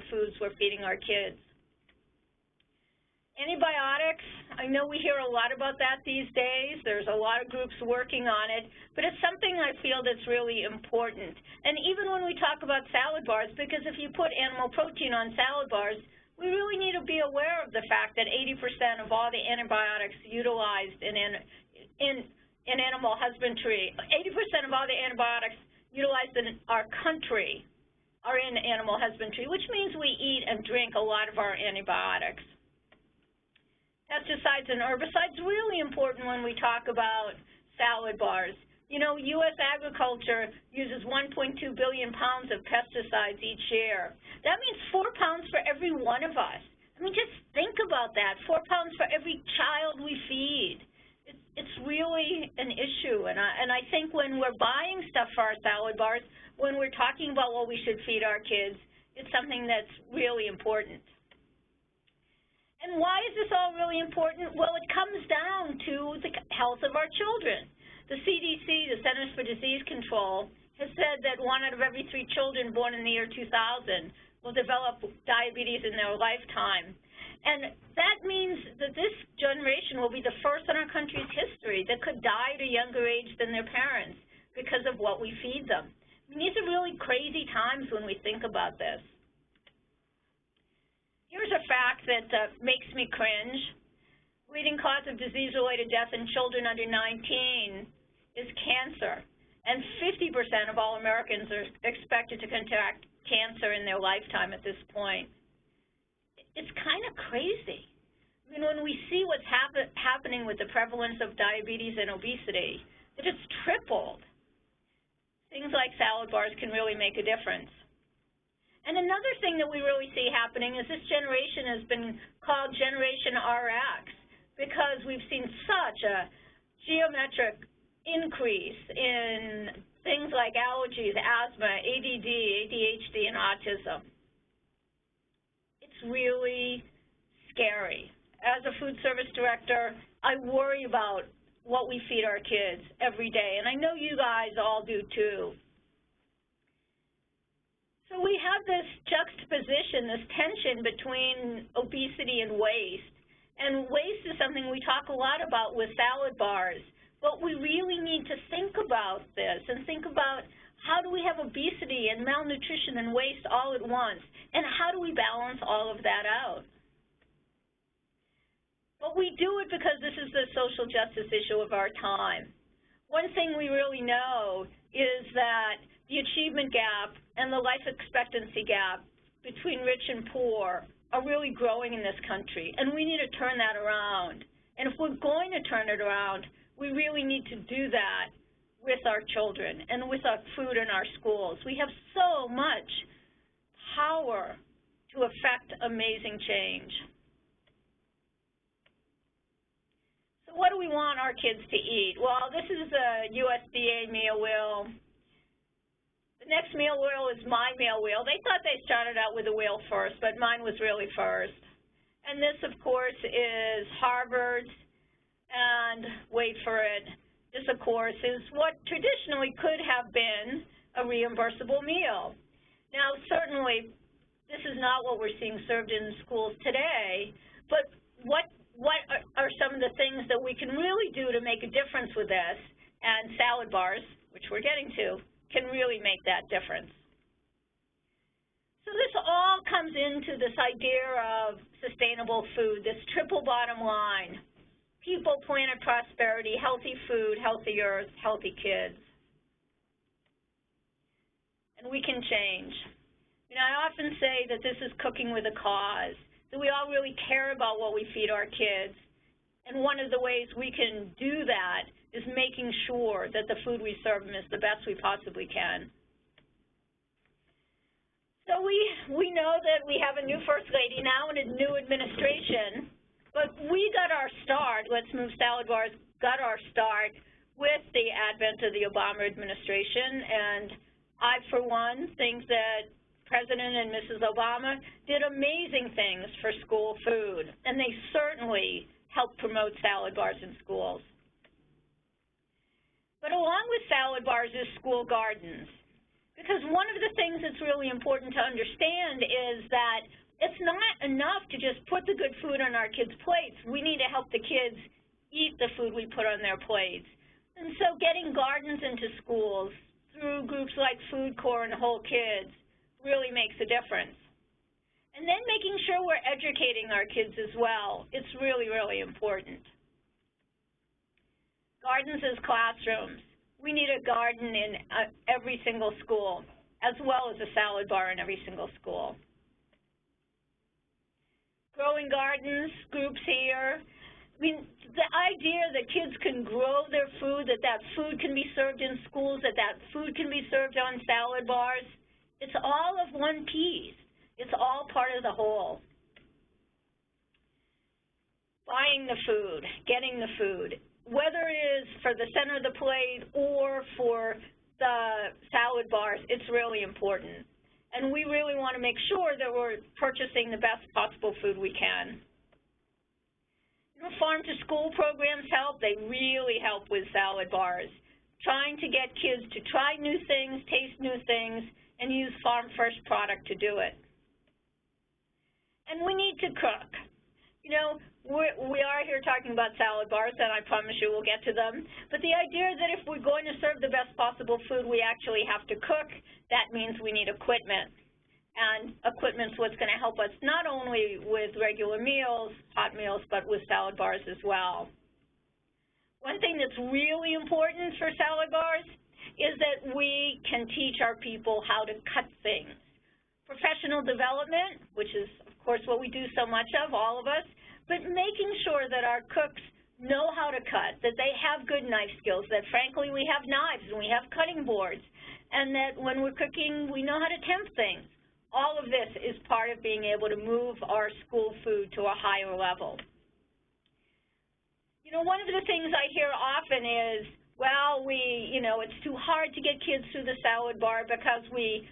the foods we're feeding our kids. Antibiotics, I know we hear a lot about that these days. There's a lot of groups working on it, but it's something I feel that's really important. And even when we talk about salad bars, because if you put animal protein on salad bars, we really need to be aware of the fact that 80% of all the antibiotics utilized in animal husbandry, 80% of all the antibiotics utilized in our country are in animal husbandry, which means we eat and drink a lot of our antibiotics. Pesticides and herbicides, really important when we talk about salad bars. You know, U.S. agriculture uses 1.2 billion pounds of pesticides each year. That means 4 pounds for every one of us. I mean, just think about that, 4 pounds for every child we feed. It's really an issue, and I think when we're buying stuff for our salad bars, when we're talking about what we should feed our kids, it's something that's really important. And why is this all really important? Well, it comes down to the health of our children. The CDC, the Centers for Disease Control, has said that 1 out of every 3 children born in the year 2000 will develop diabetes in their lifetime. And that means that this generation will be the first in our country's history that could die at a younger age than their parents because of what we feed them. I mean, these are really crazy times when we think about this. Here's a fact that makes me cringe. Leading cause of disease-related death in children under 19 is cancer, and 50% of all Americans are expected to contract cancer in their lifetime at this point. It's kind of crazy. I mean, when we see what's happening with the prevalence of diabetes and obesity, that it's tripled, things like salad bars can really make a difference. And another thing that we really see happening is this generation has been called Generation RX because we've seen such a geometric increase in things like allergies, asthma, ADD, ADHD, and autism. It's really scary. As a food service director, I worry about what we feed our kids every day, and I know you guys all do too. So we have this juxtaposition, this tension between obesity and waste. And waste is something we talk a lot about with salad bars. But we really need to think about this and think about how do we have obesity and malnutrition and waste all at once, and how do we balance all of that out? But we do it because this is the social justice issue of our time. One thing we really know is that the achievement gap and the life expectancy gap between rich and poor are really growing in this country, and we need to turn that around. And if we're going to turn it around, we really need to do that with our children and with our food in our schools. We have so much power to affect amazing change. So what do we want our kids to eat? Well, this is a USDA meal wheel. The next meal wheel is my meal wheel. They thought they started out with a wheel first, but mine was really first. And this, of course, is Harvard's, and wait for it, this, of course, is what traditionally could have been a reimbursable meal. Now, certainly, this is not what we're seeing served in schools today, but what are some of the things that we can really do to make a difference with this? And salad bars, which we're getting to, can really make that difference. So this all comes into this idea of sustainable food, this triple bottom line: people, planet, prosperity, healthy food, healthy earth, healthy kids. And we can change. You know, I often say that this is cooking with a cause, that we all really care about what we feed our kids. And one of the ways we can do that is making sure that the food we serve them is the best we possibly can. So we know that we have a new First Lady now and a new administration, but we got our start, Let's Move Salad Bars got our start with the advent of the Obama administration, and I, for one, think that President and Mrs. Obama did amazing things for school food, and they certainly helped promote salad bars in schools. But along with salad bars is school gardens, Because one of the things that's really important to understand is that it's not enough to just put the good food on our kids' plates. We need to help the kids eat the food we put on their plates. And so getting gardens into schools through groups like Food Corps and Whole Kids really makes a difference. And then making sure we're educating our kids as well. It's really, really important. Gardens as classrooms. We need a garden in every single school, as well as a salad bar in every single school. Growing gardens, groups here. I mean, the idea that kids can grow their food, that food can be served in schools, that food can be served on salad bars, it's all of one piece. It's all part of the whole. Buying the food, getting the food, whether it is for the center of the plate or for the salad bars, it's really important. And we really want to make sure that we're purchasing the best possible food we can. You know, farm-to-school programs help. They really help with salad bars. Trying to get kids to try new things, taste new things, and use farm-fresh product to do it. And we need to cook. You know, we are here talking about salad bars, and I promise you we'll get to them. But the idea that if we're going to serve the best possible food, we actually have to cook, that means we need equipment. And equipment's what's going to help us not only with regular meals, hot meals, but with salad bars as well. One thing that's really important for salad bars is that we can teach our people how to cut things. Professional development, which is, of course, what we do so much of, all of us, but making sure that our cooks know how to cut, that they have good knife skills, that, frankly, we have knives and we have cutting boards, and that when we're cooking, we know how to temp things. All of this is part of being able to move our school food to a higher level. You know, one of the things I hear often is, well, it's too hard to get kids through the salad bar because we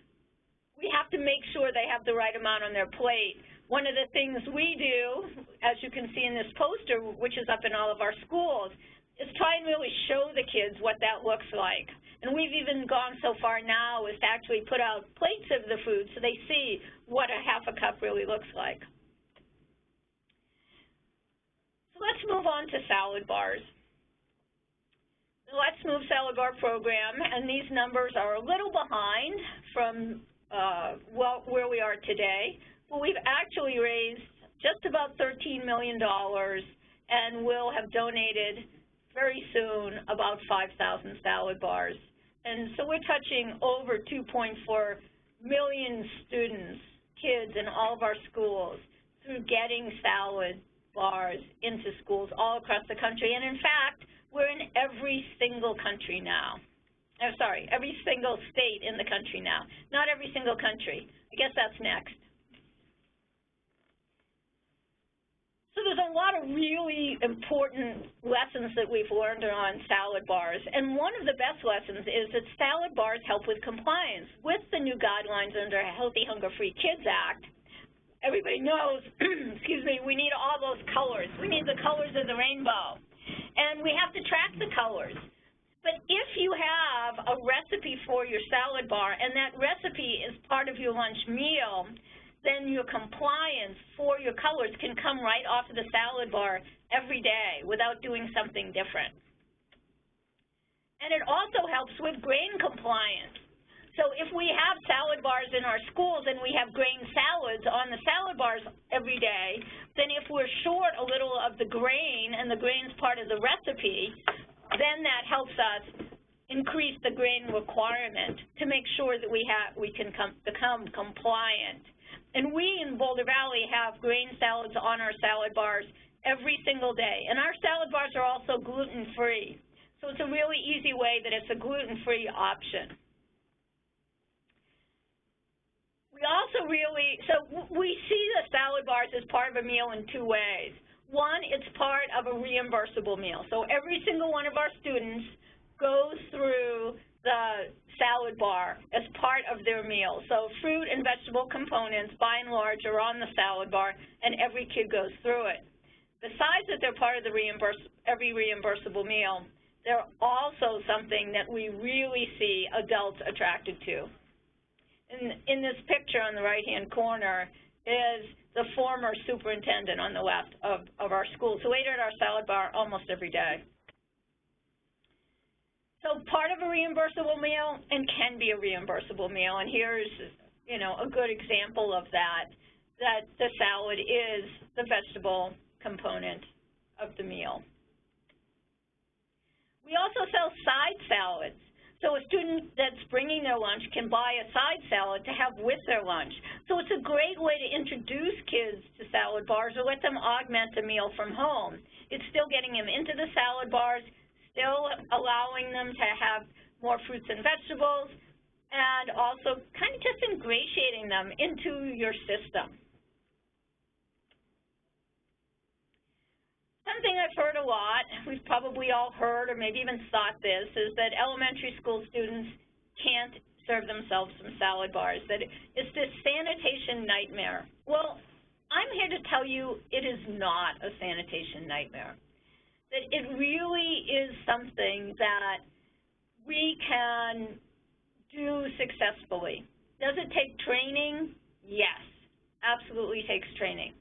have to make sure they have the right amount on their plate. One of the things we do, as you can see in this poster, which is up in all of our schools, is try and really show the kids what that looks like. And we've even gone so far now as to actually put out plates of the food so they see what a half a cup really looks like. So let's move on to salad bars. The Let's Move Salad Bar program, and these numbers are a little behind from where we are today. But we've actually raised just about $13 million and will have donated very soon about 5,000 salad bars. And so we're touching over 2.4 million students, kids in all of our schools through getting salad bars into schools all across the country. And in fact, we're in every single country now. Every single state in the country now. Not every single country. I guess that's next. So there's a lot of really important lessons that we've learned on salad bars. And one of the best lessons is that salad bars help with compliance. With the new guidelines under Healthy Hunger Free Kids Act, everybody knows, excuse me, we need all those colors. We need the colors of the rainbow. And we have to track the colors. But if you have a recipe for your salad bar and that recipe is part of your lunch meal, then your compliance for your colors can come right off of the salad bar every day without doing something different. And it also helps with grain compliance. So if we have salad bars in our schools and we have grain salads on the salad bars every day, then if we're short a little of the grain and the grain's part of the recipe, then that helps us increase the grain requirement to make sure that we can become compliant. And we in Boulder Valley have grain salads on our salad bars every single day. And our salad bars are also gluten-free. So it's a really easy way that it's a gluten-free option. We also we see the salad bars as part of a meal in two ways. One, it's part of a reimbursable meal. So every single one of our students goes through the salad bar as part of their meal. So fruit and vegetable components, by and large, are on the salad bar, and every kid goes through it. Besides that they're part of the every reimbursable meal, they're also something that we really see adults attracted to. In this picture on the right-hand corner is the former superintendent on the left of our school. So ate at our salad bar almost every day. So part of a reimbursable meal and can be a reimbursable meal, and here's, a good example of that the salad is the vegetable component of the meal. We also sell side salads. So a student that's bringing their lunch can buy a side salad to have with their lunch. So it's a great way to introduce kids to salad bars or let them augment a meal from home. It's still getting them into the salad bars, still allowing them to have more fruits and vegetables, and also kind of just ingratiating them into your system. Something I've heard a lot, we've probably all heard or maybe even thought this, is that elementary school students can't serve themselves some salad bars, that it's this sanitation nightmare. Well, I'm here to tell you it is not a sanitation nightmare, that it really is something that we can do successfully. Does it take training? Yes, absolutely takes training.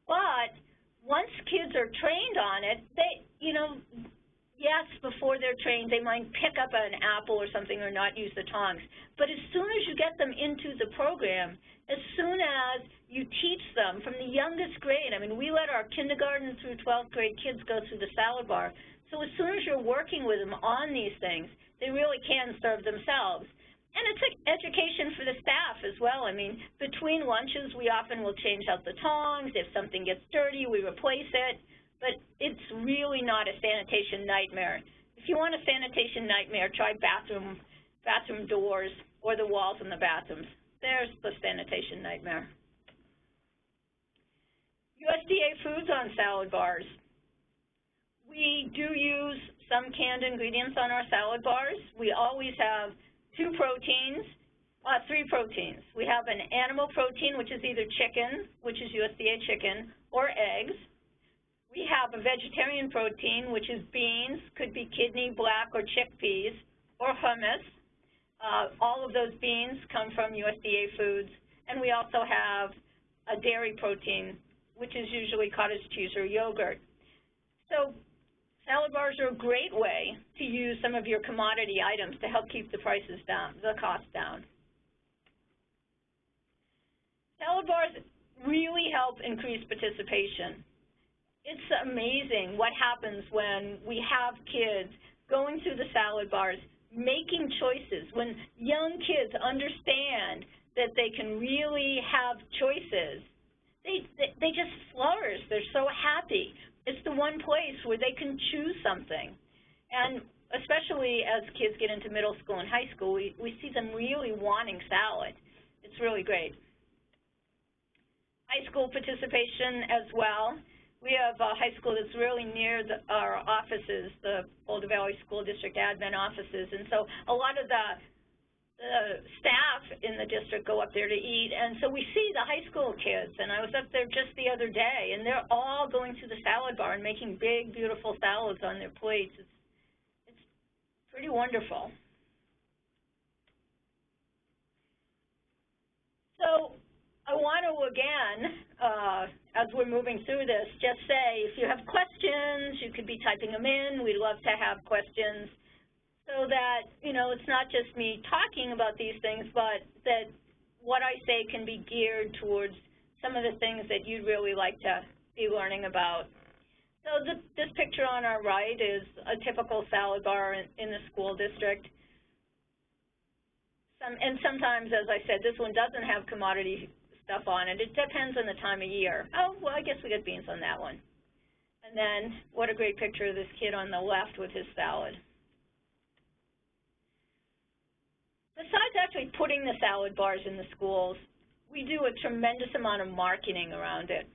But once kids are trained on it, they, yes, before they're trained, they might pick up an apple or something or not use the tongs. But as soon as you get them into the program, as soon as you teach them from the youngest grade, we let our kindergarten through 12th grade kids go through the salad bar. So as soon as you're working with them on these things, they really can serve themselves. And it's like education for the staff as well. Between lunches, we often will change out the tongs. If something gets dirty, we replace it. But it's really not a sanitation nightmare. If you want a sanitation nightmare, try bathroom doors or the walls in the bathrooms. There's the sanitation nightmare. USDA foods on salad bars. We do use some canned ingredients on our salad bars. We always have three proteins. We have an animal protein, which is either chicken, which is USDA chicken, or eggs. We have a vegetarian protein, which is beans, could be kidney, black, or chickpeas, or hummus. All of those beans come from USDA foods. And we also have a dairy protein, which is usually cottage cheese or yogurt. So salad bars are a great way to use some of your commodity items to help keep the prices down, the cost down. Salad bars really help increase participation. It's amazing what happens when we have kids going through the salad bars, making choices. When young kids understand that they can really have choices, they just flourish. They're so happy. It's the one place where they can choose something. And especially as kids get into middle school and high school, we see them really wanting salad. It's really great. High school participation as well. We have a high school that's really near our offices, the Boulder Valley School District admin offices, and so a lot of the staff in the district go up there to eat, and so we see the high school kids, and I was up there just the other day, and they're all going to the salad bar and making big, beautiful salads on their plates. It's pretty wonderful. So I want to, again, as we're moving through this, just say if you have questions, you could be typing them in. We'd love to have questions so that, it's not just me talking about these things, but that what I say can be geared towards some of the things that you'd really like to be learning about. So this picture on our right is a typical salad bar in the school district. And sometimes, as I said, this one doesn't have commodity stuff on it. It depends on the time of year. Oh, well, I guess we got beans on that one. And then what a great picture of this kid on the left with his salad. Besides actually putting the salad bars in the schools, we do a tremendous amount of marketing around it.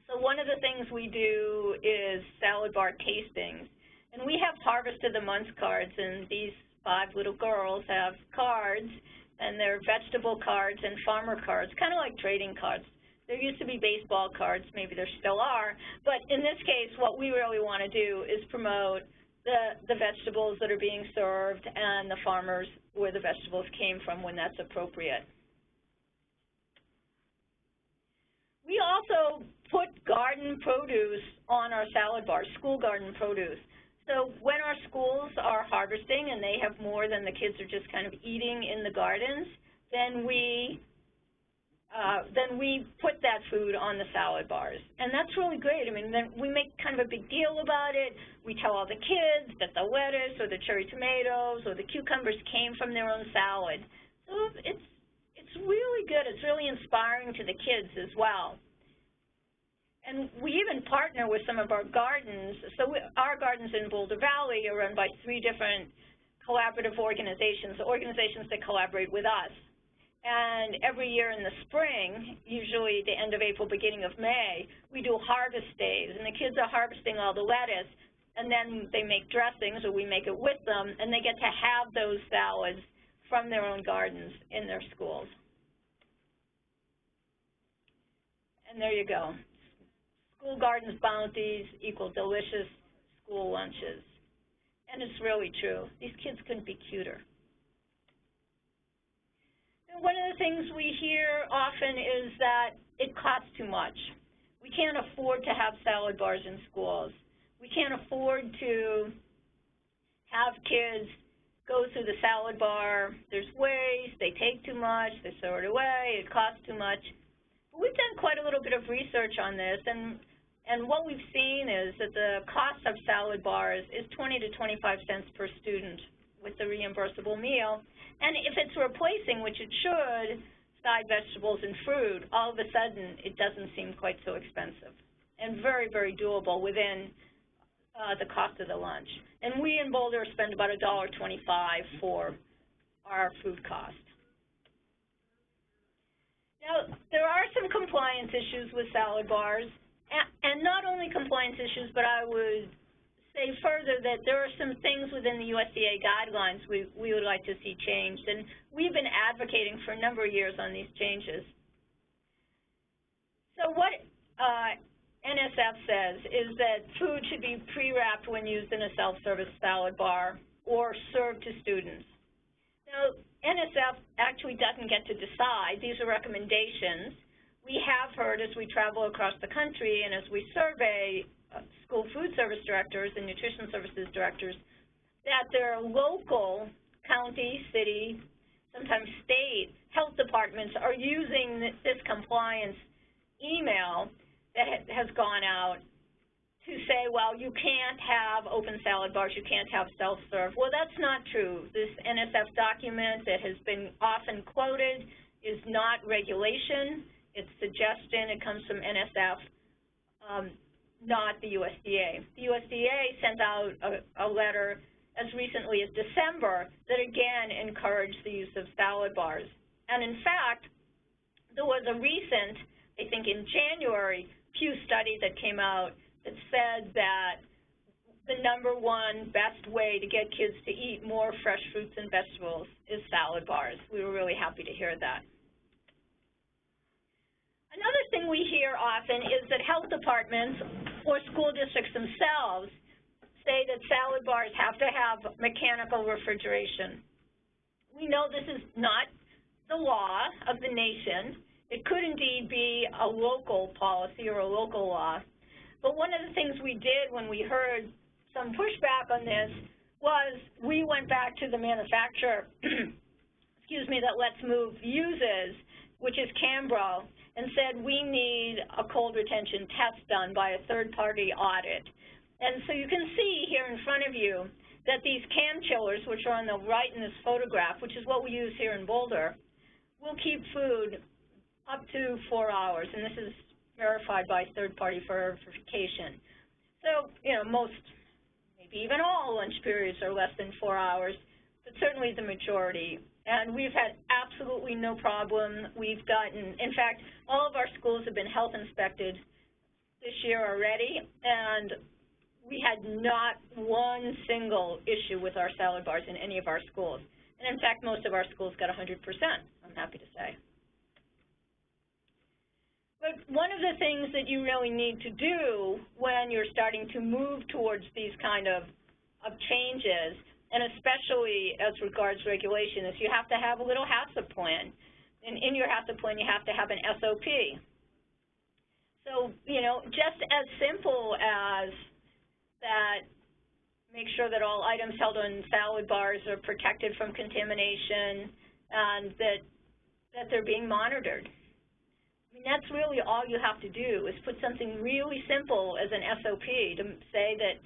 So one of the things we do is salad bar tastings. And we have Harvest of the Month cards, and these 5 little girls have cards, and they're vegetable cards and farmer cards, kind of like trading cards. There used to be baseball cards, maybe there still are, but in this case, what we really want to do is promote the vegetables that are being served and the farmers where the vegetables came from when that's appropriate. We also put garden produce on our salad bars, school garden produce. So when our schools are harvesting and they have more than the kids are just kind of eating in the gardens, then we put that food on the salad bars. And that's really great. I mean, then we make kind of a big deal about it. We tell all the kids that the lettuce or the cherry tomatoes or the cucumbers came from their own salad. So it's really good. It's really inspiring to the kids as well. And we even partner with some of our gardens. So our gardens in Boulder Valley are run by 3 different collaborative organizations that collaborate with us. And every year in the spring, usually the end of April, beginning of May, we do harvest days. And the kids are harvesting all the lettuce, and then they make dressings, or we make it with them, and they get to have those salads from their own gardens in their schools. And there you go. School gardens bounties equal delicious school lunches. And it's really true. These kids couldn't be cuter. One of the things we hear often is that it costs too much. We can't afford to have salad bars in schools. We can't afford to have kids go through the salad bar. There's waste, they take too much, they throw it away, it costs too much. But we've done quite a little bit of research on this, and what we've seen is that the cost of salad bars is 20 to 25 cents per student with the reimbursable meal. And if it's replacing, which it should, side vegetables and fruit, all of a sudden it doesn't seem quite so expensive and very, very doable within the cost of the lunch. And we in Boulder spend about $1.25 for our food cost. Now, there are some compliance issues with salad bars, and not only compliance issues, but I would say further that there are some things within the USDA guidelines we would like to see changed, and we've been advocating for a number of years on these changes. So what NSF says is that food should be pre-wrapped when used in a self-service salad bar or served to students. Now, NSF actually doesn't get to decide. These are recommendations. We have heard as we travel across the country and as we survey school food service directors and nutrition services directors that their local county, city, sometimes state health departments are using this compliance email that has gone out to say, well, you can't have open salad bars, you can't have self-serve. Well, that's not true. This NSF document that has been often quoted is not regulation. It's suggestion. It comes from NSF, not the USDA. The USDA sent out a letter as recently as December that again encouraged the use of salad bars. And in fact, there was a recent, I think in January, Pew study that came out that said that the #1 best way to get kids to eat more fresh fruits and vegetables is salad bars. We were really happy to hear that. Another thing we hear often is that health departments or school districts themselves say that salad bars have to have mechanical refrigeration. We know this is not the law of the nation. It could indeed be a local policy or a local law. But one of the things we did when we heard some pushback on this was we went back to the manufacturer, excuse me, that Let's Move uses, which is Cambro, and said we need a cold retention test done by a third-party audit. And so you can see here in front of you that these cam chillers, which are on the right in this photograph, which is what we use here in Boulder, will keep food up to 4 hours, and this is verified by third-party verification. So, you know, most, maybe even all lunch periods are less than 4 hours, but certainly the majority. And we've had absolutely no problem. We've gotten, in fact, all of our schools have been health inspected this year already, and we had not one single issue with our salad bars in any of our schools. And in fact, most of our schools got 100%, I'm happy to say. But one of the things that you really need to do when you're starting to move towards these kind of changes, and especially as regards regulation, is you have to have a little HACCP plan. And in your HACCP plan, you have to have an SOP. So, you know, just as simple as that, make sure that all items held on salad bars are protected from contamination and that they're being monitored. I mean, that's really all you have to do is put something really simple as an SOP to say that,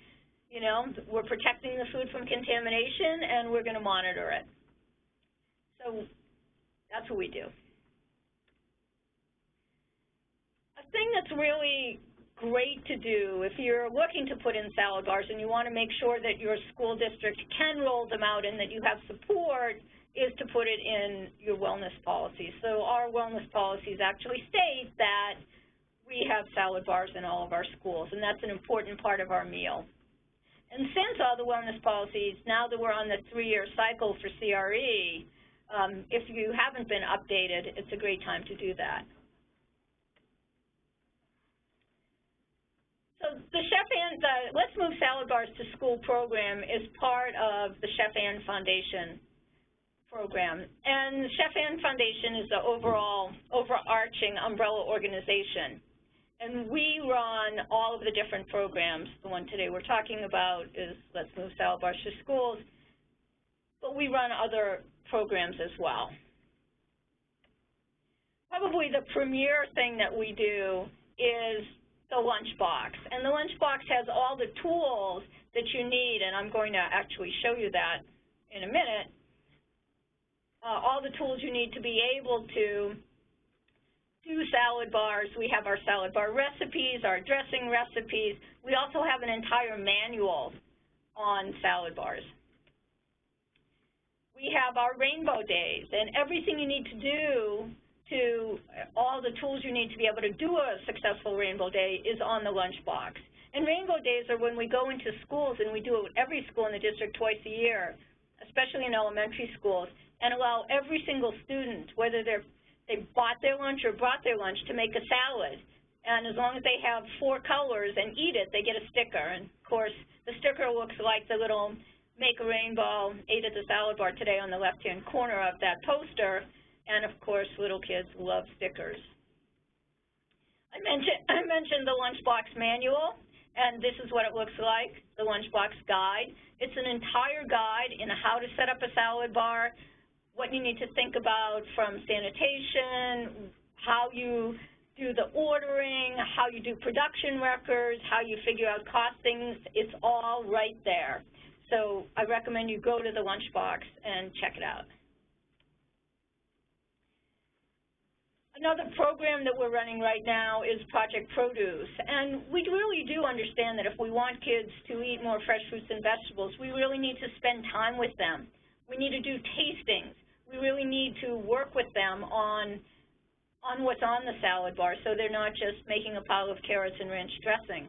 you know, we're protecting the food from contamination and we're going to monitor it. So that's what we do. A thing that's really great to do if you're looking to put in salad bars and you want to make sure that your school district can roll them out and that you have support is to put it in your wellness policy. So our wellness policies actually state that we have salad bars in all of our schools, and that's an important part of our meal. And since all the wellness policies, now that we're on the 3-year cycle for CRE, if you haven't been updated, it's a great time to do that. So the Chef Ann, Let's Move Salad Bars to School program is part of the Chef Ann Foundation program. And the Chef Ann Foundation is the overarching umbrella organization. And we run all of the different programs. The one today we're talking about is Let's Move Salad Bars to Schools, but we run other programs as well. Probably the premier thing that we do is the lunchbox. And the lunchbox has all the tools that you need, and I'm going to actually show you that in a minute. All the tools you need to be able to do salad bars. We have our salad bar recipes, our dressing recipes. We also have an entire manual on salad bars. We have our rainbow days, and everything you need to do all the tools you need to be able to do a successful rainbow day is on the lunchbox. And rainbow days are when we go into schools, and we do it with every school in the district twice a year, especially in elementary schools, and allow every single student, whether they bought their lunch or brought their lunch, to make a salad. And as long as they have 4 colors and eat it, they get a sticker. And, of course, the sticker looks like the little Make a Rainbow, ate at the salad bar today on the left-hand corner of that poster. And, of course, little kids love stickers. I mentioned the Lunchbox Manual, and this is what it looks like, the Lunchbox Guide. It's an entire guide in how to set up a salad bar, what you need to think about from sanitation, how you do the ordering, how you do production records, how you figure out costings. It's all right there. So I recommend you go to the Lunchbox and check it out. Another program that we're running right now is Project Produce, and we really do understand that if we want kids to eat more fresh fruits and vegetables, we really need to spend time with them. We need to do tastings. We really need to work with them on what's on the salad bar so they're not just making a pile of carrots and ranch dressing.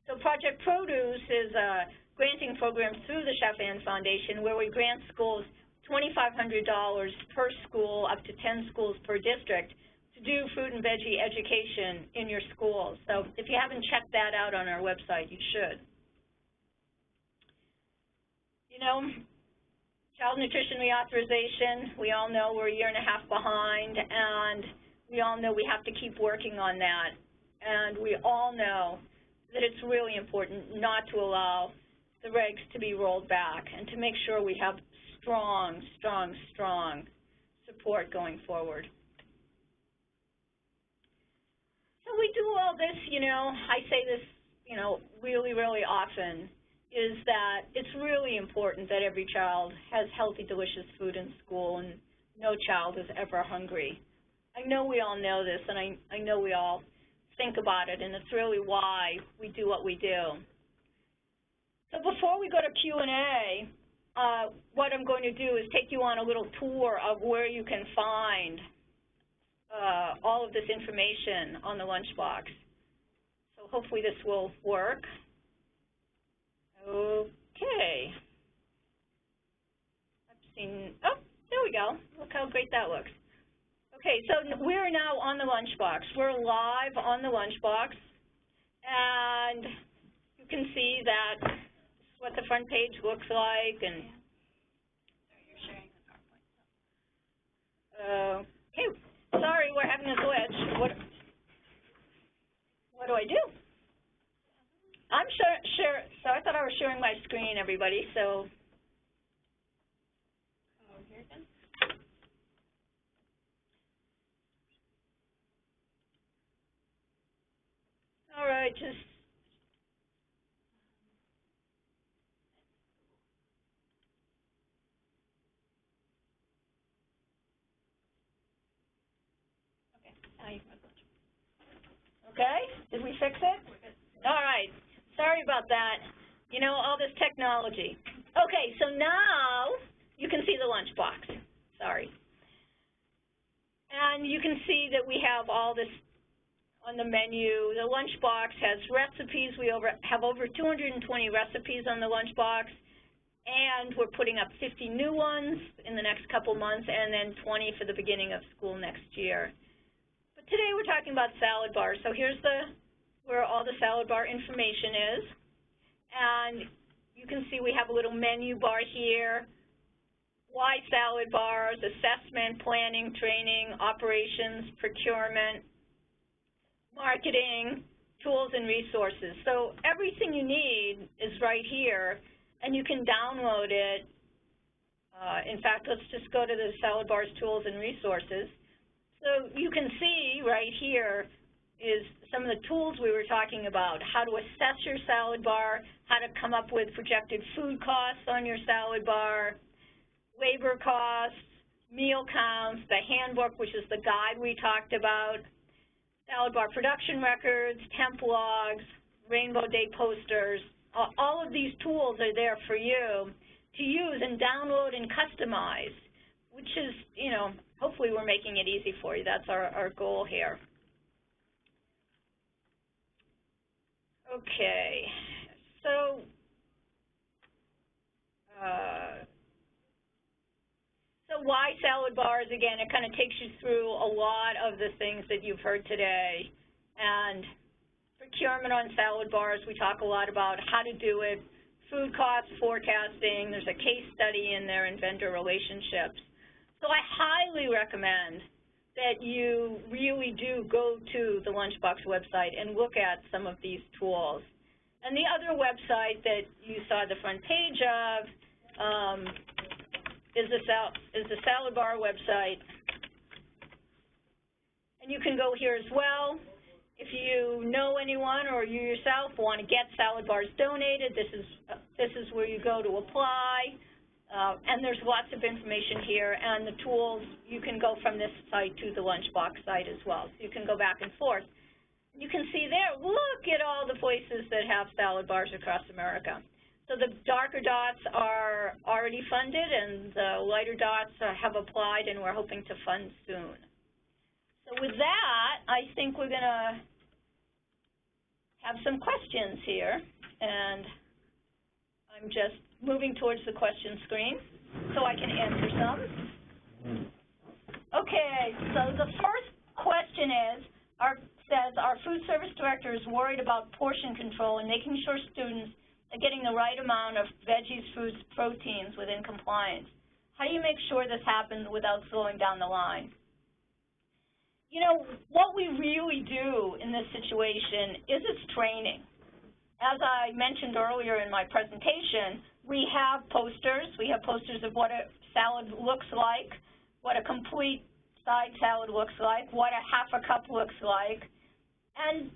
So Project Produce is a granting program through the Chef Ann Foundation where we grant schools $2,500 per school, up to 10 schools per district, to do fruit and veggie education in your schools. So if you haven't checked that out on our website, you should. You know, child nutrition reauthorization, we all know we're 1.5 years behind, and we all know we have to keep working on that. And we all know that it's really important not to allow the regs to be rolled back and to make sure we have strong, strong, strong support going forward. So we do all this, you know, I say this, you know, really, really often, is that it's really important that every child has healthy, delicious food in school and no child is ever hungry. I know we all know this, and I know we all think about it, and it's really why we do what we do. So before we go to Q&A, what I'm going to do is take you on a little tour of where you can find all of this information on the lunchbox. So hopefully this will work. Okay. Oh, there we go. Look how great that looks. Okay, so we're now on the lunchbox. We're live on the lunchbox, and you can see that this is what the front page looks like, and Okay, sorry, we're having a glitch. What do I do? I'm sure, so I thought I was sharing my screen, everybody, so. Oh, here again. All right, just. Okay, now you can. Okay, did we fix it? All right, sorry about that. You know, all this technology. Okay, so now you can see the lunchbox. Sorry. And you can see that we have all this on the menu. The lunchbox has recipes. We have over 220 recipes on the lunchbox, and we're putting up 50 new ones in the next couple months, and then 20 for the beginning of school next year. But today we're talking about salad bars. So here's where all the salad bar information is. And you can see we have a little menu bar here. Why salad bars, assessment, planning, training, operations, procurement, marketing, tools and resources. So everything you need is right here, and you can download it. In fact, let's just go to the salad bars, tools and resources. So you can see right here is some of the tools we were talking about, how to assess your salad bar, how to come up with projected food costs on your salad bar, labor costs, meal counts, the handbook, which is the guide we talked about, salad bar production records, temp logs, Rainbow Day posters. All of these tools are there for you to use and download and customize, which is, you know, hopefully we're making it easy for you. That's our goal here. Okay, so why salad bars? Again, it kind of takes you through a lot of the things that you've heard today. And procurement on salad bars, we talk a lot about how to do it, food cost forecasting, there's a case study in there, and vendor relationships. So I highly recommend that you really do go to the Lunchbox website and look at some of these tools. And the other website that you saw the front page of is the salad bar website. And you can go here as well. If you know anyone or you yourself want to get salad bars donated, this is where you go to apply. And there's lots of information here, and the tools, you can go from this site to the Lunchbox site as well. So you can go back and forth. You can see there, look at all the places that have salad bars across America. So the darker dots are already funded, and the lighter dots have applied, and we're hoping to fund soon. So with that, I think we're going to have some questions here, and I'm just moving towards the question screen so I can answer some. Okay, so the first question says, our food service director is worried about portion control and making sure students are getting the right amount of veggies, fruits, proteins within compliance. How do you make sure this happens without slowing down the line? You know, what we really do in this situation is it's training. As I mentioned earlier in my presentation, we have posters. We have posters of what a salad looks like, what a complete side salad looks like, what a half a cup looks like, and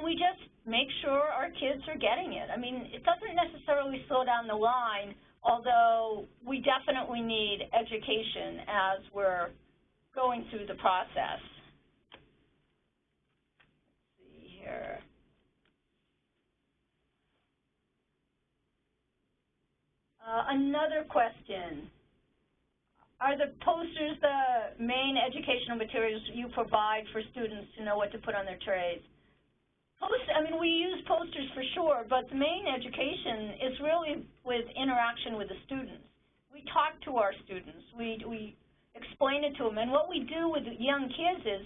we just make sure our kids are getting it. I mean, it doesn't necessarily slow down the line, although we definitely need education as we're going through the process. Let's see here. Another question. Are the posters the main educational materials you provide for students to know what to put on their trays? I mean, we use posters for sure, but the main education is really with interaction with the students. We talk to our students. We explain it to them. And what we do with young kids is,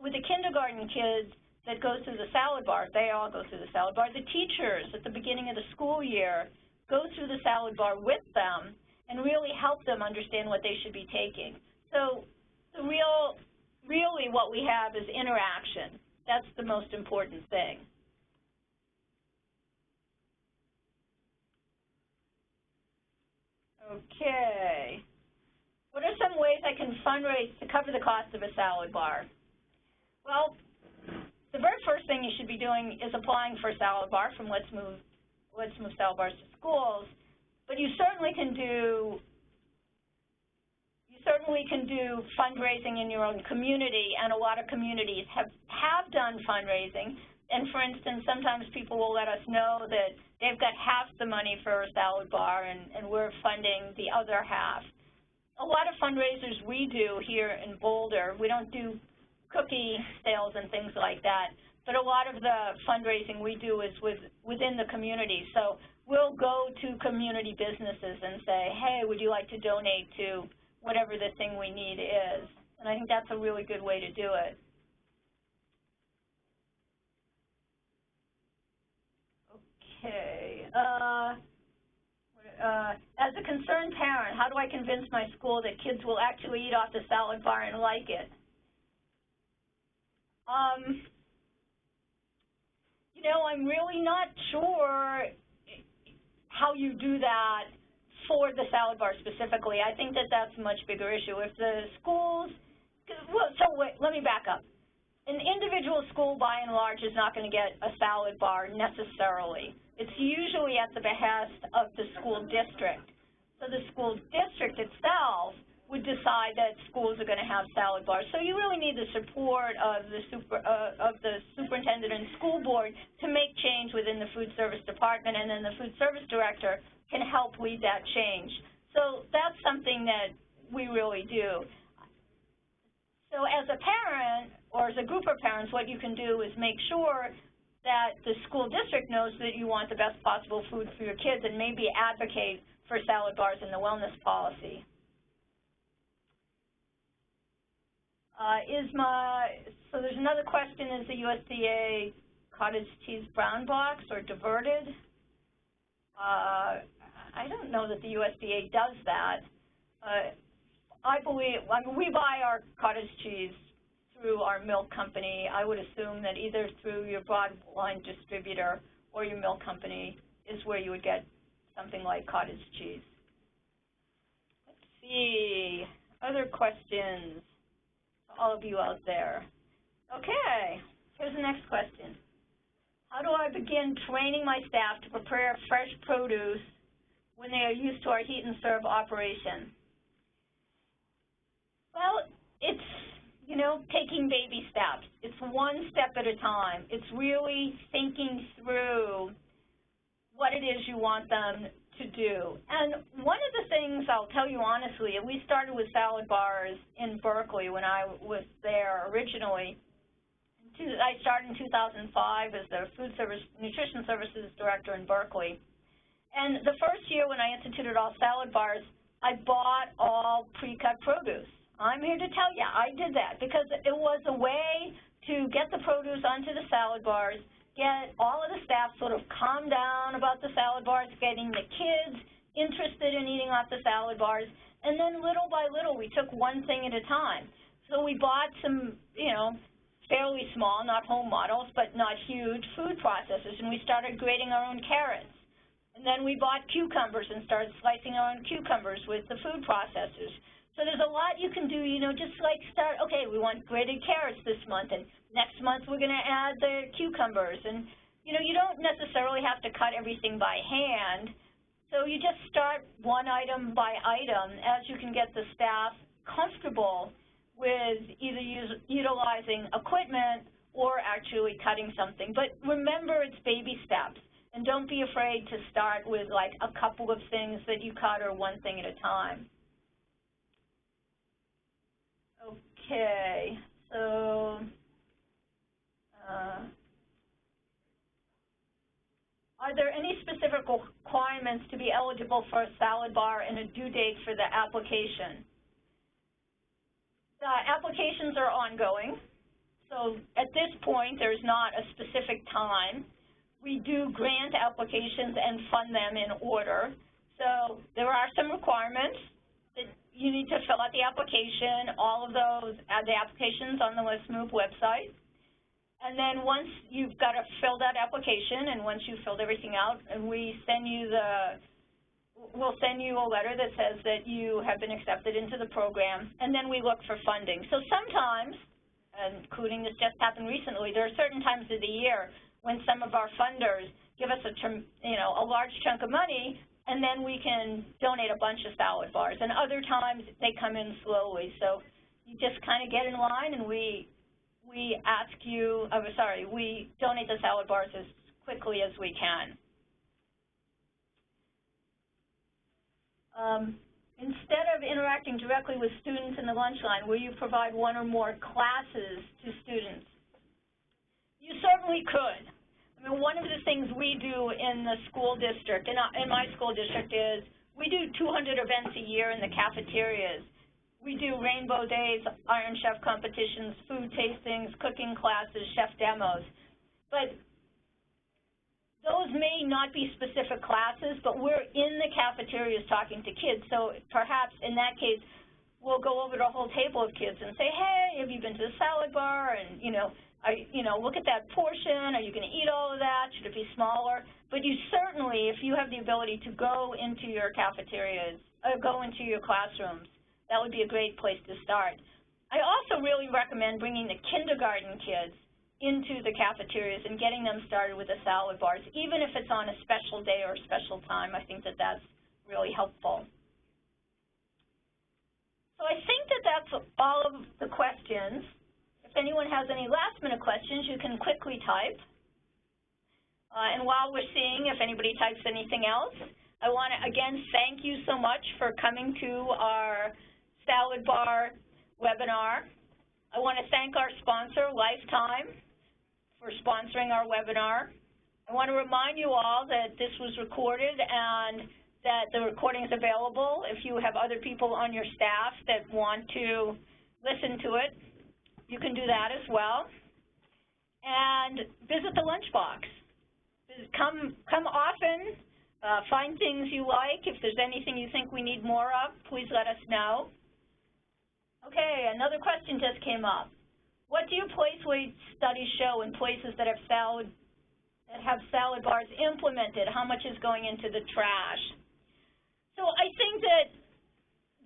with the kindergarten kids that go through the salad bar, they all go through the salad bar, the teachers at the beginning of the school year go through the salad bar with them and really help them understand what they should be taking. So the really what we have is interaction. That's the most important thing. Okay. What are some ways I can fundraise to cover the cost of a salad bar? Well, the very first thing you should be doing is applying for a salad bar from Let's Move Salad Bars to Schools. But you certainly can do fundraising in your own community, and a lot of communities have done fundraising. And for instance, sometimes people will let us know that they've got half the money for a salad bar and we're funding the other half. A lot of fundraisers we do here in Boulder, we don't do cookie sales and things like that, but a lot of the fundraising we do is within the community. So we'll go to community businesses and say, hey, would you like to donate to whatever the thing we need is? And I think that's a really good way to do it. Okay. As a concerned parent, how do I convince my school that kids will actually eat off the salad bar and like it? You know, I'm really not sure how you do that for the salad bar specifically. I think that that's a much bigger issue. If the schools, well, so wait, let me back up. An individual school, by and large, is not going to get a salad bar necessarily. It's usually at the behest of the school district. So the school district itself would decide that schools are going to have salad bars. So you really need the support of the superintendent and school board to make change within the food service department, and then the food service director can help lead that change. So that's something that we really do. So as a parent, or as a group of parents, what you can do is make sure that the school district knows that you want the best possible food for your kids and maybe advocate for salad bars in the wellness policy. So there's another question, is the USDA cottage cheese brown box or diverted? I don't know that the USDA does that. I mean, we buy our cottage cheese through our milk company. I would assume that either through your broadline distributor or your milk company is where you would get something like cottage cheese. Let's see, other questions, all of you out there. Okay, here's the next question. How do I begin training my staff to prepare fresh produce when they are used to our heat and serve operation? Well, it's, you know, taking baby steps. It's one step at a time. It's really thinking through what it is you want them to do. And one of the things I'll tell you honestly, we started with salad bars in Berkeley when I was there originally. I started in 2005 as the Food Service Nutrition Services Director in Berkeley. And the first year when I instituted all salad bars, I bought all pre-cut produce. I'm here to tell you, I did that because it was a way to get the produce onto the salad bars, get all of the staff sort of calm down about the salad bars, getting the kids interested in eating off the salad bars, and then little by little we took one thing at a time. So we bought some, you know, fairly small, not home models, but not huge food processors, and we started grating our own carrots. And then we bought cucumbers and started slicing our own cucumbers with the food processors. So there's a lot you can do, you know, just like start, okay, we want grated carrots this month, and next month we're going to add the cucumbers. And, you know, you don't necessarily have to cut everything by hand. So you just start one item by item as you can get the staff comfortable with either utilizing equipment or actually cutting something. But remember, it's baby steps. And don't be afraid to start with, like, a couple of things that you cut or one thing at a time. Okay, so are there any specific requirements to be eligible for a salad bar and a due date for the application? The applications are ongoing, so at this point there's not a specific time. We do grant applications and fund them in order. So there are some requirements that you need to fill out the application, all of those, the applications on the Let's Move website. And then once you've got a filled out application and once you've filled everything out, and we'll send you a letter that says that you have been accepted into the program, and then we look for funding. So sometimes, including this just happened recently, there are certain times of the year when some of our funders give us a large chunk of money, and then we can donate a bunch of salad bars. And other times they come in slowly. So you just kind of get in line, and we donate the salad bars as quickly as we can. Instead of interacting directly with students in the lunch line, will you provide one or more classes to students? You certainly could. I mean, one of the things we do in the school district, in my school district, is we do 200 events a year in the cafeterias. We do rainbow days, Iron Chef competitions, food tastings, cooking classes, chef demos. But those may not be specific classes, but we're in the cafeterias talking to kids. So perhaps in that case, we'll go over to a whole table of kids and say, hey, have you been to the salad bar? And, look at that portion. Are you going to eat all of that? Should it be smaller? But you certainly, if you have the ability to go into your cafeterias, go into your classrooms, that would be a great place to start. I also really recommend bringing the kindergarten kids into the cafeterias and getting them started with the salad bars, even if it's on a special day or a special time. I think that that's really helpful. So I think that that's all of the questions. If anyone has any last-minute questions, you can quickly type. And while we're seeing if anybody types anything else, I want to, again, thank you so much for coming to our salad bar webinar. I want to thank our sponsor, Lifetime, for sponsoring our webinar. I want to remind you all that this was recorded and that the recording is available. If you have other people on your staff that want to listen to it, you can do that as well. And visit the lunchbox. Come often, find things you like. If there's anything you think we need more of, please let us know. Okay, another question just came up. What do your place weight studies show in places that have salad bars implemented? How much is going into the trash? So I think that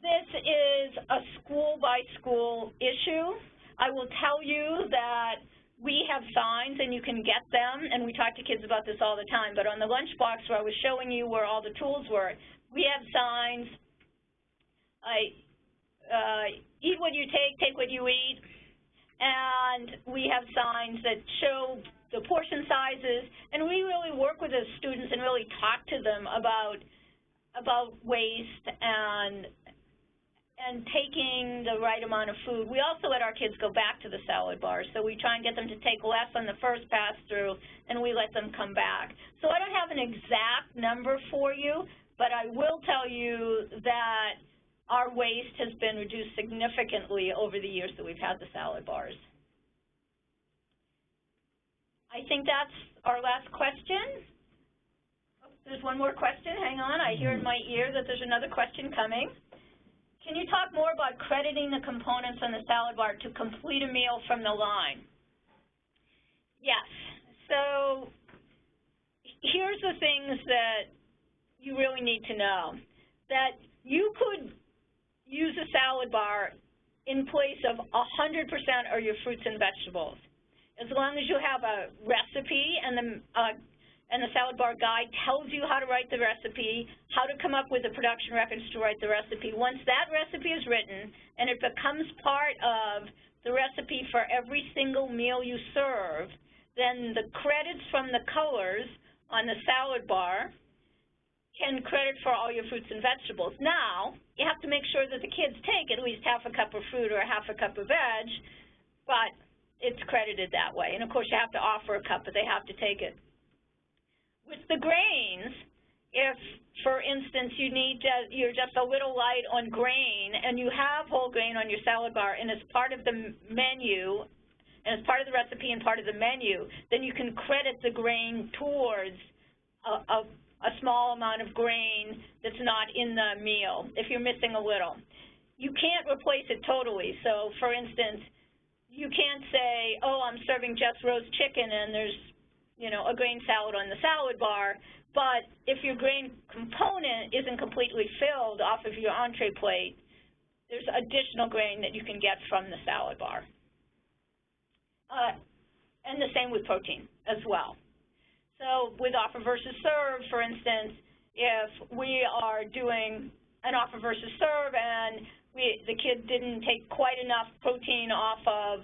this is a school-by-school issue. I will tell you that we have signs, and you can get them, and we talk to kids about this all the time, but on the lunchbox where I was showing you where all the tools were, we have signs, eat what you take what you eat, and we have signs that show the portion sizes, and we really work with the students and really talk to them about waste and taking the right amount of food. We also let our kids go back to the salad bar, so we try and get them to take less on the first pass-through, and we let them come back. So I don't have an exact number for you, but I will tell you that our waste has been reduced significantly over the years that we've had the salad bars. I think that's our last question. Oh, there's one more question. Hang on. I hear in my ear that there's another question coming. Can you talk more about crediting the components on the salad bar to complete a meal from the line? Yes. So here's the things that you really need to know. That you could use a salad bar in place of 100% of your fruits and vegetables. As long as you have a recipe and the salad bar guide tells you how to write the recipe, how to come up with the production records to write the recipe. Once that recipe is written and it becomes part of the recipe for every single meal you serve, then the credits from the colors on the salad bar can credit for all your fruits and vegetables. Now, you have to make sure that the kids take at least half a cup of fruit or half a cup of veg, but it's credited that way. And of course, you have to offer a cup, but they have to take it. With the grains, if, for instance, you're just a little light on grain and you have whole grain on your salad bar and it's part of the menu, and it's part of the recipe and part of the menu, then you can credit the grain towards a small amount of grain that's not in the meal if you're missing a little. you can't replace it totally. So, for instance, you can't say, oh, I'm serving just roast chicken and there's, you know, a grain salad on the salad bar, but if your grain component isn't completely filled off of your entree plate, there's additional grain that you can get from the salad bar. And the same with protein as well. So with offer versus serve, for instance, if we are doing an offer versus serve and the kid didn't take quite enough protein off of,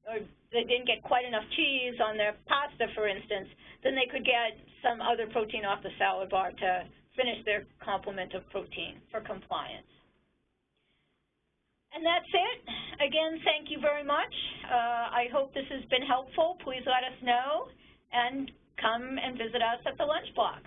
or they didn't get quite enough cheese on their pasta, for instance, then they could get some other protein off the salad bar to finish their complement of protein for compliance. And that's it. Again, thank you very much. I hope this has been helpful. Please let us know and come and visit us at the lunch box.